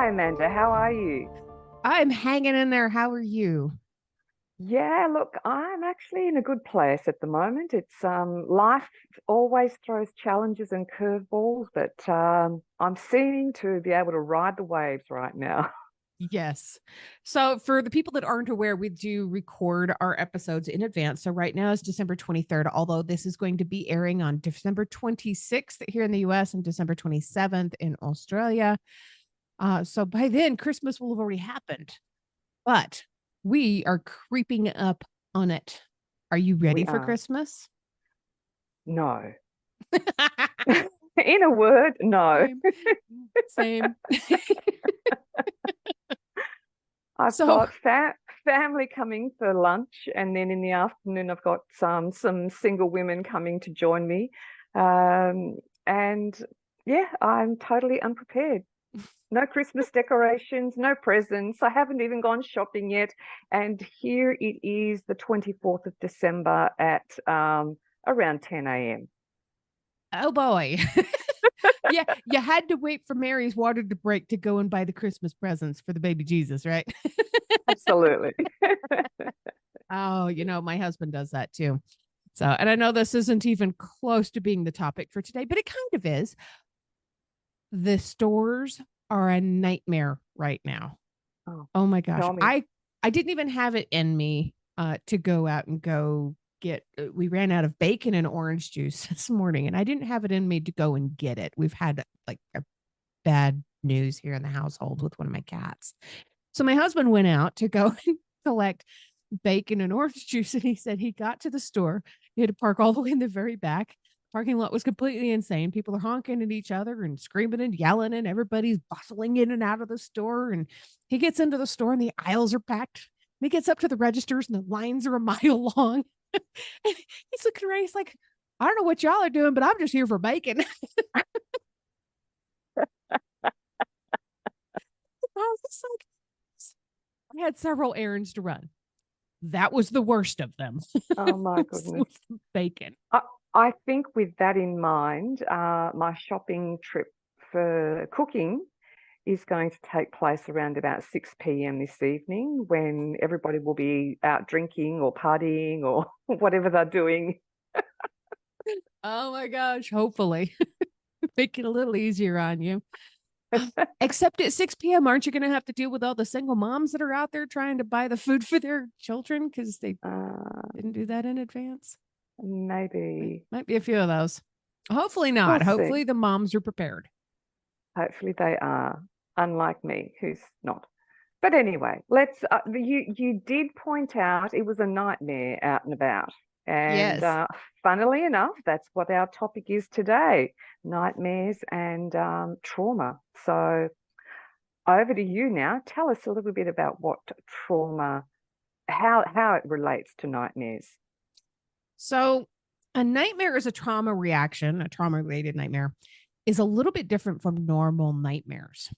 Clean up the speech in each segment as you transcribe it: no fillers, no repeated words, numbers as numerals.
Hi, Amanda. How are you? I'm hanging in there. How are you? Yeah, look, I'm actually in a good place at the moment. It's life always throws challenges and curveballs, but I'm seeming to be able to ride the waves right now. Yes. So, for the people that aren't aware, we do record our episodes in advance. So, right now is December 23rd, although this is going to be airing on December 26th here in the US and December 27th in Australia. So, by then, Christmas will have already happened, but we are creeping up on it. Are you We ready for are. Christmas? No. In a word, no. Same. Same. I've So, got family coming for lunch, and then in the afternoon, I've got some single women coming to join me. Um, and yeah, I'm totally unprepared. No Christmas decorations, no presents. I haven't even gone shopping yet. And here it is, the 24th of December at around 10 a.m. oh boy. Yeah, you had to wait for Mary's water to break to go and buy the Christmas presents for the baby Jesus, right? Absolutely. Oh, my husband does that too. So, and I know this isn't even close to being the topic for today, but it kind of is. The stores are a nightmare right now. Oh, Oh my gosh. tell me. I didn't even have it in me to go out and go get we ran out of bacon and orange juice this morning and I didn't have it in me to go and get it. We've had like a bad news here in the household with one of my cats. So my husband went out to go and collect bacon and orange juice, and he said he got to the store. He had to park all the way in the very back. Parking lot was completely insane. People are honking at each other and screaming and yelling, and everybody's bustling in and out of the store. And he gets into the store, and the aisles are packed. And he gets up to the registers, and the lines are a mile long. And he's looking around. He's like, I don't know what y'all are doing, but I'm just here for bacon. I was just like, I had several errands to run. That was the worst of them. Oh my goodness. Bacon. I, I think with that in mind, my shopping trip for cooking is going to take place around about 6 p.m. this evening when everybody will be out drinking or partying or whatever they're doing. Oh my gosh. Hopefully, make it a little easier on you. Except at 6 p.m., aren't you going to have to deal with all the single moms that are out there trying to buy the food for their children because they Uh, didn't do that in advance? maybe Might be a few of those. Hopefully we'll not. see. Hopefully the moms are prepared. Hopefully they are, unlike me, who's not. But anyway, let's. You did point out it was a nightmare out and about, and Yes. funnily enough, that's what our topic is today: nightmares and trauma. So over to you now. Tell us a little bit about what trauma, how it relates to nightmares. So, a nightmare is a trauma reaction, a trauma related nightmare is a little bit different from normal nightmares.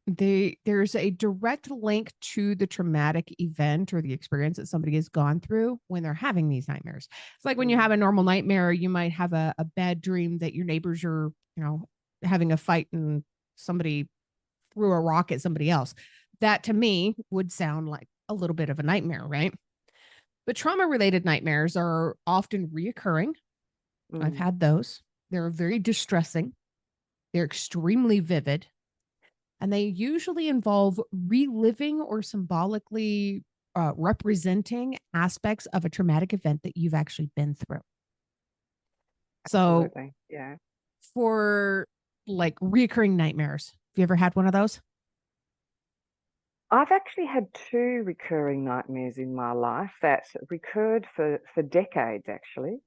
There's a direct link to the traumatic event or the experience that somebody has gone through when they're having these nightmares. It's like when you have Mm. a normal nightmare, you might have a bad dream that your neighbors are, having a fight and somebody threw a rock at somebody else. That to me would sound like a little bit of a nightmare, right? But trauma related nightmares are often reoccurring. I've Mm. had those. They're very distressing. They're extremely vivid, and they usually involve reliving or symbolically representing aspects of a traumatic event that you've actually been through. So, Absolutely. Yeah. for like reoccurring nightmares, have you ever had one of those? I've actually had two recurring nightmares in my life that recurred for decades, actually.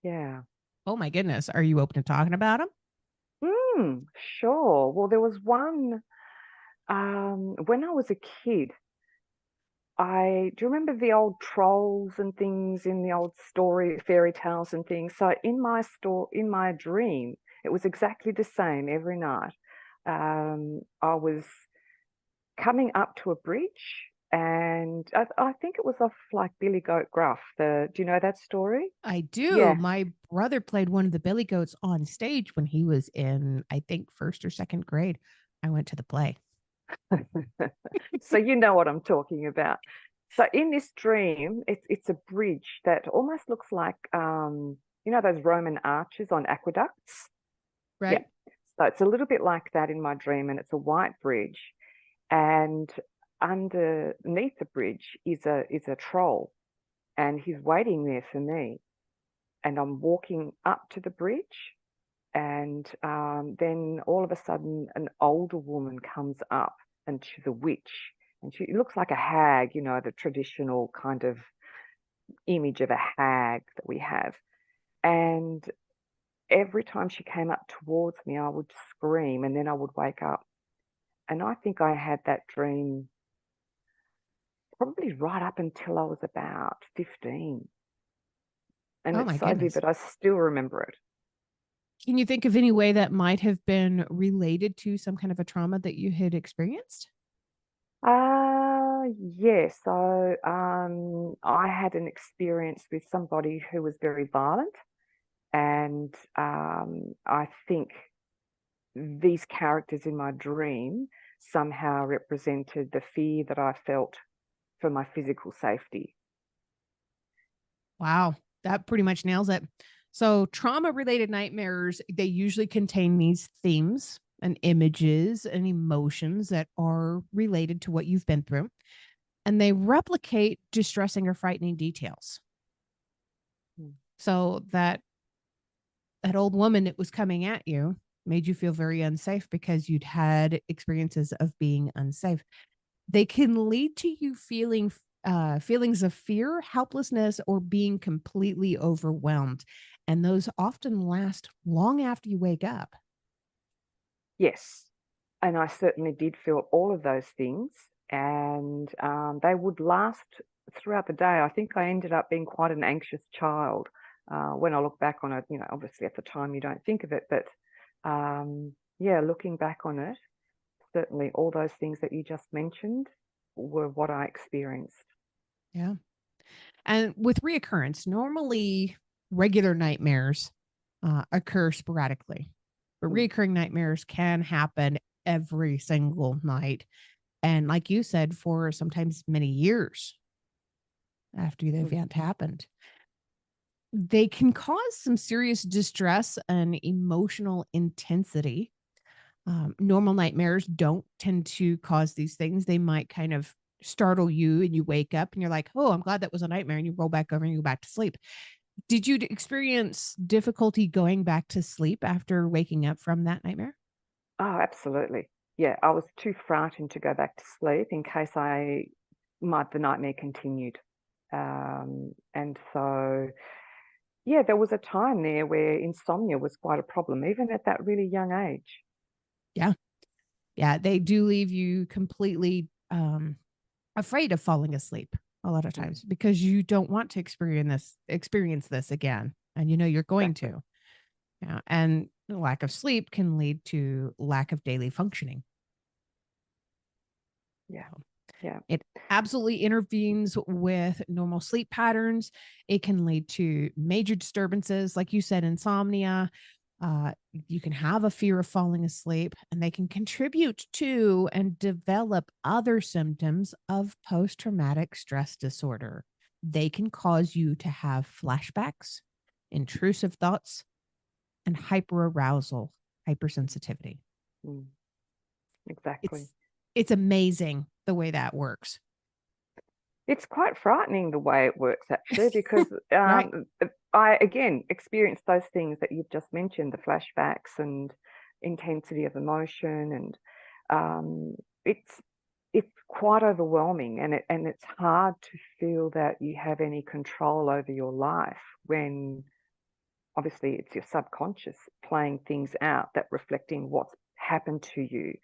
Yeah. Oh my goodness. Are you open to talking about them? Sure. Well, there was one when I was a kid. I do you remember the old trolls and things in the old story fairy tales and things. So in my dream, it was exactly the same every night. I was coming up to a bridge, and I think it was off like Billy Goat Gruff. Do you know that story? I do. Yeah. My brother played one of the Billy Goats on stage when he was in, I think, first or second grade. I went to the play. So you know what I'm talking about. So in this dream, it's a bridge that almost looks like those Roman arches on aqueducts. Yeah. Right. So it's a little bit like that in my dream, and it's a white bridge. And underneath the bridge is a troll, and he's waiting there for me. And I'm walking up to the bridge, and then all of a sudden, an older woman comes up, and she's a witch, and she looks like a hag, the traditional kind of image of a hag that we have. And every time she came up towards me, I would scream, and then I would wake up. And I think I had that dream probably right up until I was about 15. And Oh it's my so goodness. vivid, I still remember it. Can you think of any way that might have been related to some kind of a trauma that you had experienced? Yeah. So I had an experience with somebody who was very violent, and I think these characters in my dream somehow represented the fear that I felt for my physical safety. Wow, that pretty much nails it. So, trauma related nightmares, they usually contain these themes and images and emotions that are related to what you've been through, and they replicate distressing or frightening details. Mm. So, that old woman that was coming at you made you feel very unsafe because you'd had experiences of being unsafe. They can lead to you feeling feelings of fear, helplessness, or being completely overwhelmed. And those often last long after you wake up. Yes, and I certainly did feel all of those things, and they would last throughout the day. I think I ended up being quite an anxious child. When I look back on it, obviously at the time you don't think of it, but yeah, looking back on it, certainly all those things that you just mentioned were what I experienced. Yeah. And with reoccurrence, normally regular nightmares occur sporadically, but Mm, reoccurring nightmares can happen every single night. And like you said, for sometimes many years after the mm, event happened. They can cause some serious distress and emotional intensity. Normal nightmares don't tend to cause these things. They might kind of startle you and you wake up and you're like, oh, I'm glad that was a nightmare. And you roll back over and you go back to sleep. Did you experience difficulty going back to sleep after waking up from that nightmare? Oh, absolutely. Yeah, I was too frightened to go back to sleep in case the nightmare continued. And so, yeah, there was a time there where insomnia was quite a problem, even at that really young age. Yeah. Yeah. They do leave you completely afraid of falling asleep a lot of Mm, times because you don't want to experience this again. And you know you're going exactly. to. Yeah, and lack of sleep can lead to lack of daily functioning. Yeah. Yeah. It absolutely intervenes with normal sleep patterns. It can lead to major disturbances, like you said, insomnia. You can have a fear of falling asleep, and they can contribute to and develop other symptoms of post traumatic stress disorder. They can cause you to have flashbacks, intrusive thoughts, and hyperarousal, hypersensitivity. Mm, exactly. It's amazing the way that works. It's quite frightening the way it works, actually, because Right. I again experienced those things that you've just mentioned, the flashbacks and intensity of emotion, and um, it's it's quite overwhelming, and it's hard to feel that you have any control over your life when obviously it's your subconscious playing things out that reflecting what's happened to you,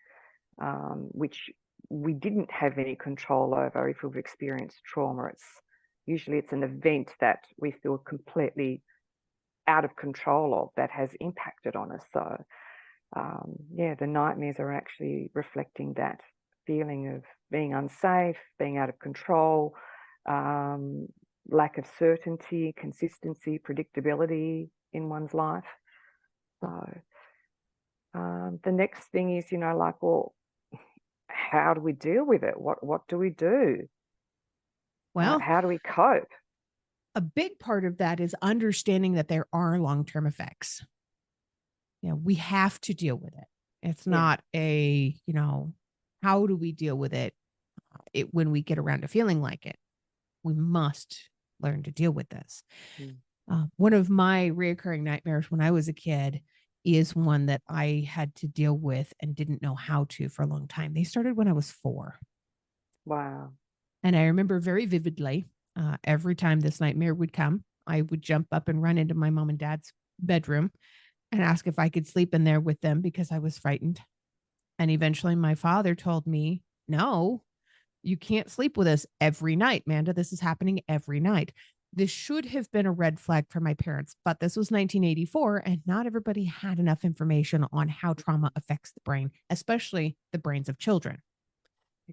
which we didn't have any control over if we've experienced trauma. It's an event that we feel completely out of control of that has impacted on us. So yeah, the nightmares are actually reflecting that feeling of being unsafe, being out of control, um, lack of certainty, consistency, predictability in one's life. So the next thing is, like, well, how do we deal with it? What do we do? Well, How do we cope? a big part of that is understanding that there are long-term effects. We have to deal with it. It's Yeah. not how do we deal with it, when we get around to feeling like it? We must learn to deal with this. Mm. One of my reoccurring nightmares when I was a kid is one that I had to deal with and didn't know how to for a long time. They started when I was 4. Wow. And I remember very vividly, every time this nightmare would come, I would jump up and run into my mom and dad's bedroom and ask if I could sleep in there with them because I was frightened. And eventually my father told me, no, you can't sleep with us every night, Amanda. This is happening every night. This should have been a red flag for my parents, but this was 1984, and not everybody had enough information on how trauma affects the brain, especially the brains of children.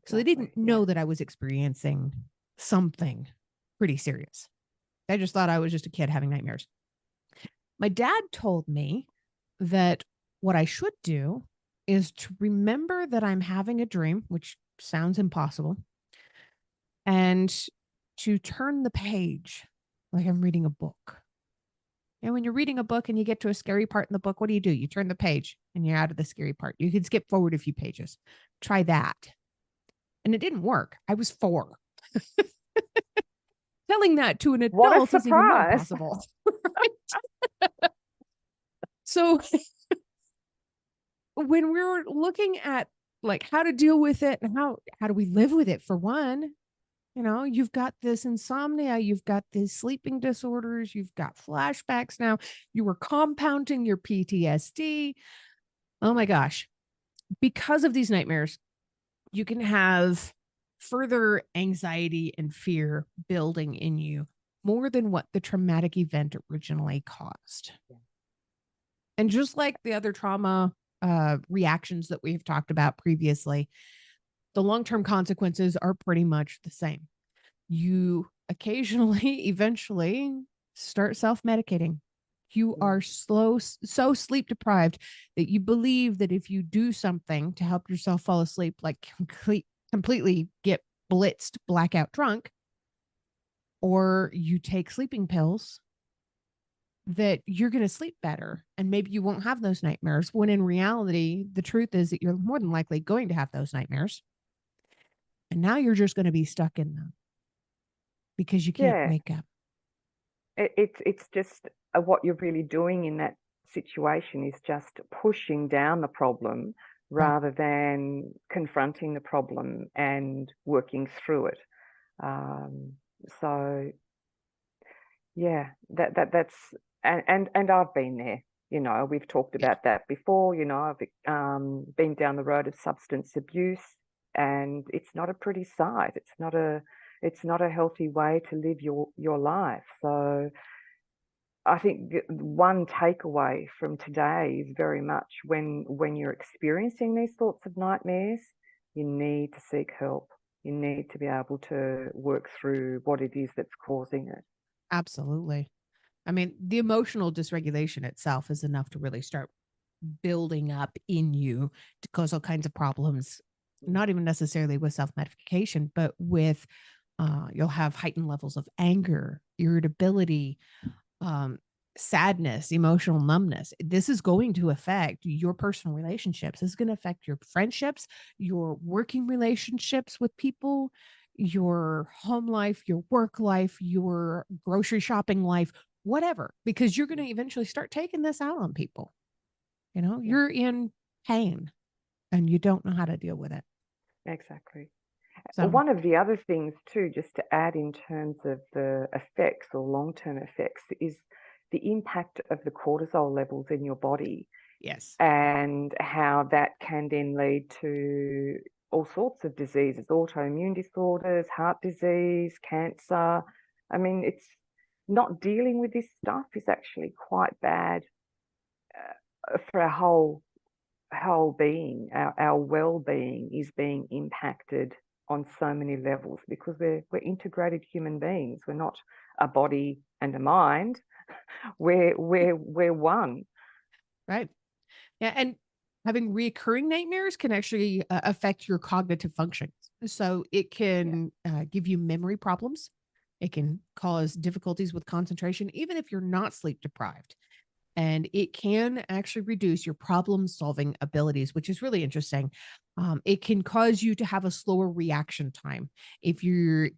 So they Exactly. didn't Yeah. know that I was experiencing something pretty serious. They just thought I was just a kid having nightmares. My dad told me that what I should do is to remember that I'm having a dream, which sounds impossible, and to turn the page like I'm reading a book. And when you're reading a book and you get to a scary part in the book, what do? You turn the page and you're out of the scary part. You can skip forward a few pages. Try that. And it didn't work. I was 4. Telling that to an What a adult is even more surprise. impossible. Right? So when we're looking at like how to deal with it and how do we live with it, for one, you've got this insomnia, you've got these sleeping disorders, you've got flashbacks now, you were compounding your PTSD. Oh my gosh. Because of these nightmares, you can have further anxiety and fear building in you more than what the traumatic event originally caused. And just like the other trauma reactions that we've talked about previously, the long-term consequences are pretty much the same. You occasionally, eventually start self-medicating. You are so sleep deprived that you believe that if you do something to help yourself fall asleep, like completely get blitzed, blackout drunk, or you take sleeping pills, that you're going to sleep better and maybe you won't have those nightmares. When in reality, the truth is that you're more than likely going to have those nightmares. And now you're just going to be stuck in them because you can't Yeah. wake up. It's just what you're really doing in that situation is just pushing down the problem Right. rather than confronting the problem and working through it. Um, so yeah, that's and I've been there. We've talked Yeah. about that before. I've been down the road of substance abuse, and it's not a pretty sight. It's not a healthy way to live your life. So I think one takeaway from today is very much when you're experiencing these sorts of nightmares, you need to seek help. You need to be able to work through what it is that's causing it. Absolutely. I mean, the emotional dysregulation itself is enough to really start building up in you to cause all kinds of problems, not even necessarily with self medication, but with you'll have heightened levels of anger, irritability, um, sadness, emotional numbness. This is going to affect your personal relationships. This is going to affect your friendships, your working relationships with people, your home life, your work life, your grocery shopping life, whatever, because you're going to eventually start taking this out on people. Yeah, You're in pain and you don't know how to deal with it. exactly. So, One of the other things too, just to add in terms of the effects or long-term effects, is the impact of the cortisol levels in your body yes, and how that can then lead to all sorts of diseases, autoimmune disorders, heart disease, cancer. I mean, it's not dealing with this stuff is actually quite bad for our whole being. Our well-being is being impacted on so many levels because we're integrated human beings. We're not a body and a mind. We're one. right. Yeah. And Having reoccurring nightmares can actually affect your cognitive functions. So it Yeah. can give you memory problems. It can cause difficulties with concentration, even if you're not sleep deprived. And it can actually reduce your problem solving abilities, which is really interesting. It can cause you to have a slower reaction time. If you're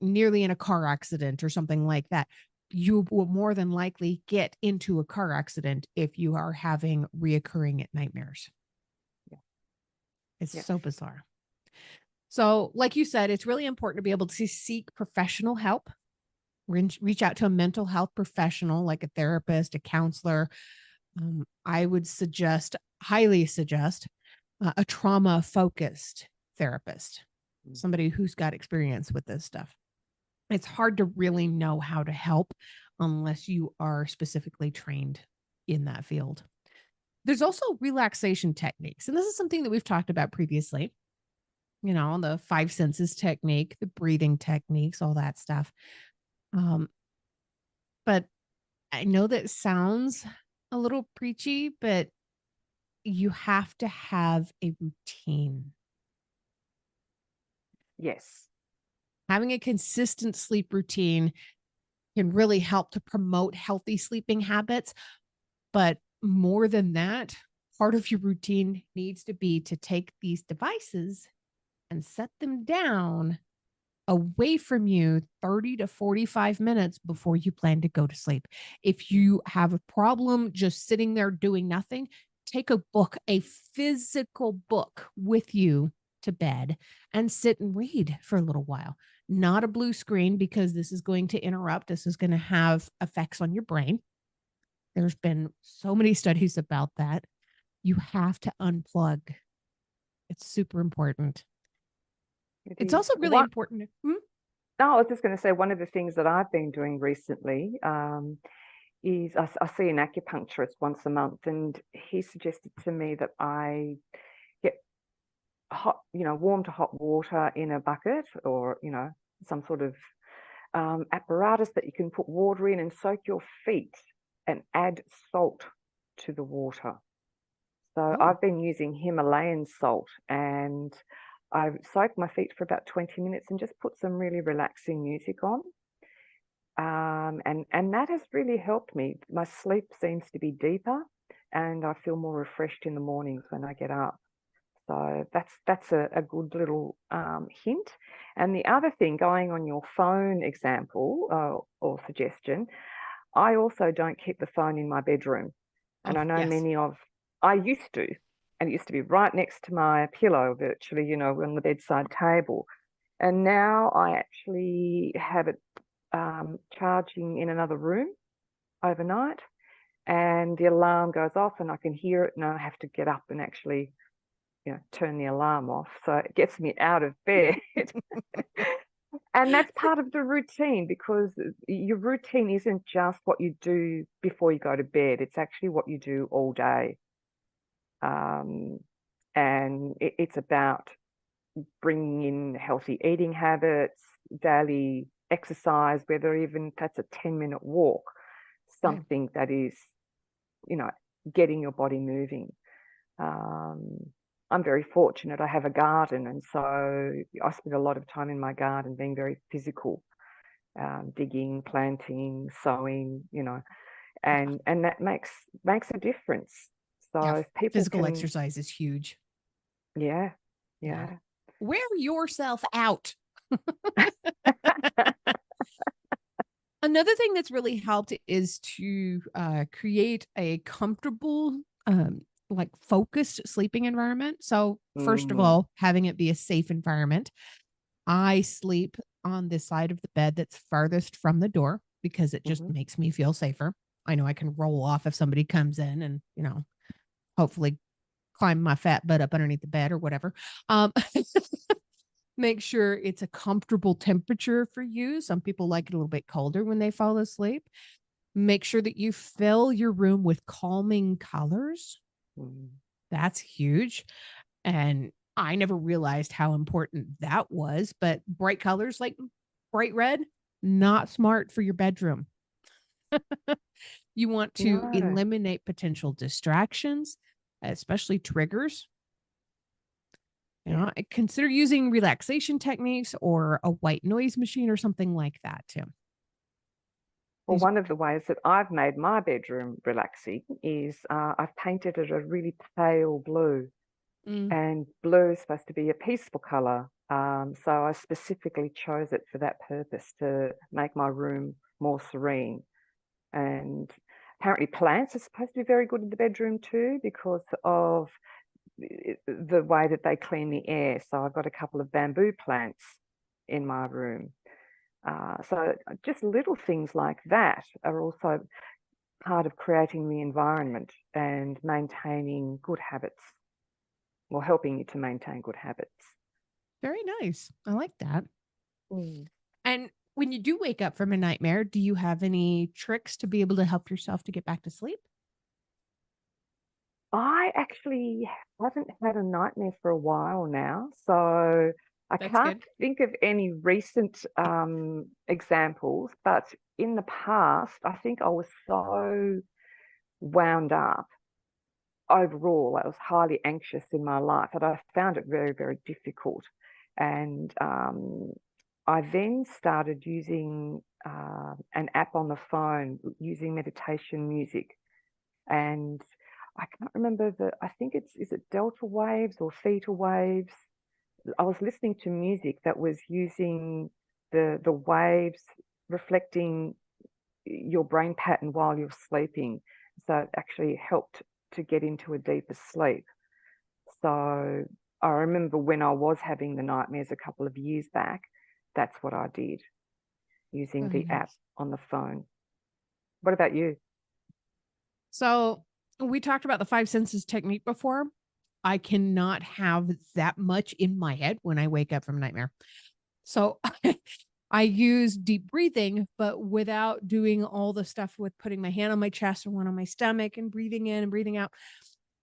nearly in a car accident or something like that, you will more than likely get into a car accident if you are having reoccurring nightmares. Yeah. It's Yes. so bizarre. So, like you said, it's really important to be able to seek professional help. Reach out to a mental health professional like a therapist, a counselor. I would suggest, highly suggest, a trauma focused therapist, Mm. somebody who's got experience with this stuff. It's hard to really know how to help unless you are specifically trained in that field. There's also relaxation techniques. And this is something that we've talked about previously, the five senses technique, the breathing techniques, all that stuff. Um, but I know that sounds a little preachy, but you have to have a routine. Yes. Having a consistent sleep routine can really help to promote healthy sleeping habits. But more than that, part of your routine needs to be to take these devices and set them down away from you 30 to 45 minutes before you plan to go to sleep. If you have a problem just sitting there doing nothing, take a book, a physical book with you to bed and sit and read for a little while. Not a blue screen because this is going to interrupt. This is going to have effects on your brain. There's been so many studies about that. You have to unplug. It's super important. It It's is. also really What? important. No, I was just going to say one of the things that I've been doing recently is I see an acupuncturist once a month, and he suggested to me that I get hot, warm to hot water in a bucket, or some sort of apparatus that you can put water in and soak your feet and add salt to the water. So Oh, I've been using Himalayan salt, and I soak my feet for about 20 minutes and just put some really relaxing music on. And that has really helped me. My sleep seems to be deeper, and I feel more refreshed in the mornings when I get up. So that's a good little hint. And the other thing, going on your phone example or suggestion, I also don't keep the phone in my bedroom. And oh, I know yes. I used to, and it used to be right next to my pillow, virtually, on the bedside table. And now I actually have it charging in another room overnight, and the alarm goes off, and I can hear it, and I have to get up and actually, turn the alarm off. So it gets me out of bed. And that's part of the routine, because your routine isn't just what you do before you go to bed. It's actually what you do all day. Um, and it's about bringing in healthy eating habits, daily exercise, whether even that's a 10-minute walk, Right. something that is, you know, getting your body moving. Um, I'm very fortunate. I have a garden, and so I spend a lot of time in my garden being very physical, digging, planting, sowing, Yeah. and that makes a difference. So Yeah. if people Physical can, exercise is huge. yeah, Yeah. yeah. Wear yourself out. Another thing that's really helped is to create a comfortable, like focused sleeping environment. So, first of Mm, all, having it be a safe environment. I sleep on the side of the bed that's farthest from the door because it just mhm. makes me feel safer. I know I can roll off if somebody comes in and, hopefully climb my fat butt up underneath the bed or whatever. Um, make sure it's a comfortable temperature for you. Some people like it a little bit colder when they fall asleep. Make sure that you fill your room with calming colors. Mm. That's huge. And I never realized how important that was, but bright colors like bright red, not smart for your bedroom. You want to No. eliminate potential distractions. especially triggers. Yeah. Consider using relaxation techniques or a white noise machine or something like that too. Well, These, one of the ways that I've made my bedroom relaxing is I've painted it a really pale blue, mm, and blue is supposed to be a peaceful color. So I specifically chose it for that purpose, to make my room more serene. And apparently plants are supposed to be very good in the bedroom too, because of the way that they clean the air. So I've got a couple of bamboo plants in my room. So just little things like that are also part of creating the environment and maintaining good habits, or helping you to maintain good habits. very nice. I like that. Mm. And when you do wake up from a nightmare, do you have any tricks to be able to help yourself to get back to sleep? I actually haven't had a nightmare for a while now, so I That's can't good. think of any recent examples, but in the past, I think I was so wound up overall. I was highly anxious in my life, and I found it very, very difficult. And I then started using an app on the phone, using meditation music. And I can't remember I think is it delta waves or theta waves? I was listening to music that was using the waves reflecting your brain pattern while you're sleeping. So it actually helped to get into a deeper sleep. So I remember when I was having the nightmares a couple of years back, that's what I did, using Very the app nice. on the phone. What about you? So we talked about the five senses technique before. I cannot have that much in my head when I wake up from a nightmare. So I use deep breathing, but without doing all the stuff with putting my hand on my chest or one on my stomach and breathing in and breathing out.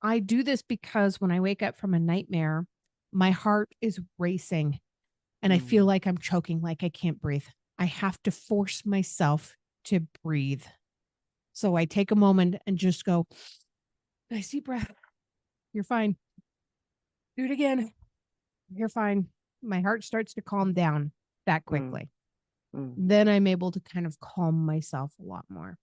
I do this because when I wake up from a nightmare, my heart is racing and I feel Mm. like I'm choking, like I can't breathe. I have to force myself to breathe. So I take a moment and just go, nice deep breath. You're fine. Do it again. You're fine. My heart starts to calm down that Mm. quickly. Mm. Then I'm able to kind of calm myself a lot more.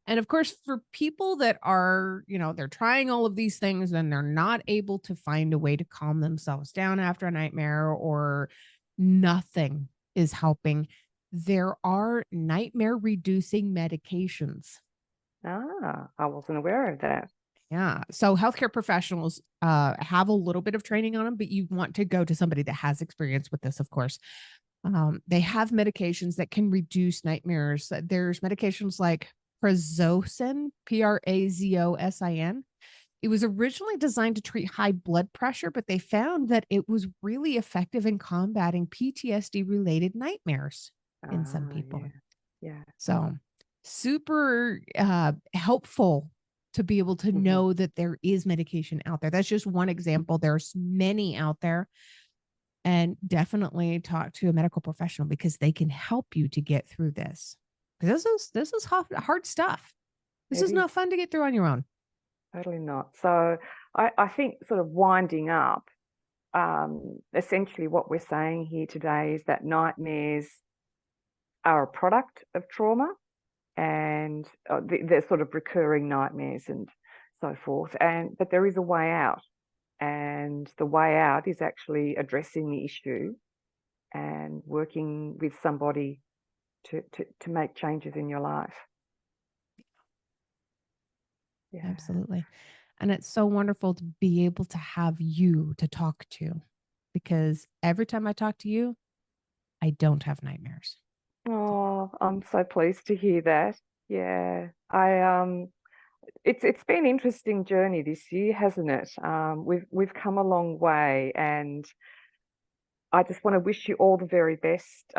And of course, for people that are, they're trying all of these things and they're not able to find a way to calm themselves down after a nightmare or nothing is helping, there are nightmare reducing medications. I wasn't aware of that. Yeah. So healthcare professionals have a little bit of training on them, but you want to go to somebody that has experience with this, of course. They have medications that can reduce nightmares. There's medications like Prazosin, Prazosin. It was originally designed to treat high blood pressure, but they found that it was really effective in combating PTSD related nightmares in some people. Yeah. Yeah. So super helpful to be able to Hmm. know that there is medication out there. That's just one example. There's many out there, and definitely talk to a medical professional because they can help you to get through this. This is hard stuff. This It is is not fun to get through on your own. totally not. So I think, sort of winding up, essentially what we're saying here today is that nightmares are a product of trauma, and they're sort of recurring nightmares and so forth. But there is a way out, and the way out is actually addressing the issue and working with somebody to make changes in your life. Yeah. Absolutely. And it's so wonderful to be able to have you to talk to because every time I talk to you, I don't have nightmares. Oh, I'm so pleased to hear that. Yeah. It's been an interesting journey this year, hasn't it? We've come a long way, and I just want to wish you all the very best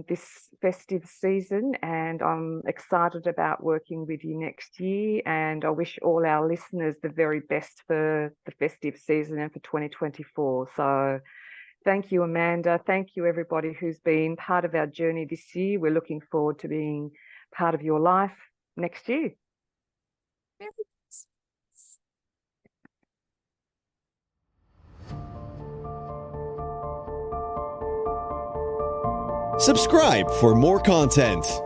this festive season, and I'm excited about working with you next year. And I wish all our listeners the very best for the festive season and for 2024. So thank you, Amanda. Thank you, everybody who's been part of our journey this year. We're looking forward to being part of your life next year. Subscribe for more content.